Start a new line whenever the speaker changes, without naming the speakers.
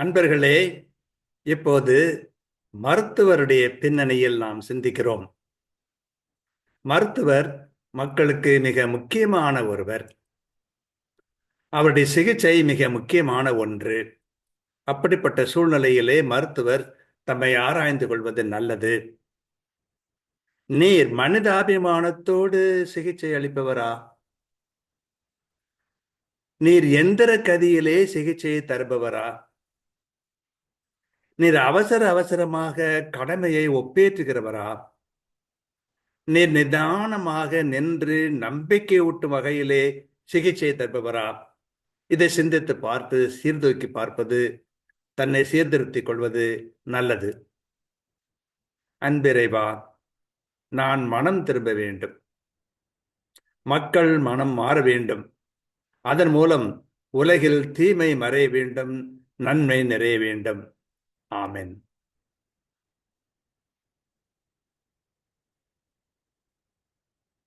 அன்பர்களே, இப்போது மருத்துவருடைய பின்னணியில் நாம் சிந்திக்கிறோம். மருத்துவர் மக்களுக்கு மிக முக்கியமான ஒருவர். அவருடைய சிகிச்சை மிக முக்கியமான ஒன்று. அப்படிப்பட்ட சூழ்நிலையிலே மருத்துவர் தம்மை ஆராய்ந்து கொள்வது நல்லது. நீர் மனிதாபிமானத்தோடு சிகிச்சை அளிப்பவரா? நீர் எந்திர கதியிலே சிகிச்சையை தருபவரா? நீர் அவசர அவசரமாக கடமையை ஒப்பேற்றுகிறவரா? நீர் நிதானமாக நின்று நம்பிக்கை ஊட்டும் வகையிலே சிகிச்சை தருபவரா? இதை சிந்தித்து பார்த்து சீர்தூக்கி பார்ப்பது, தன்னை சீர்திருத்திக் கொள்வது நல்லது. அன்பிறைவா, நான் மனம் திரும்ப வேண்டும். மக்கள் மனம் மாற வேண்டும். அதன் மூலம் உலகில் தீமை மறைய வேண்டும், நன்மை நிறைய வேண்டும். ஆமென்.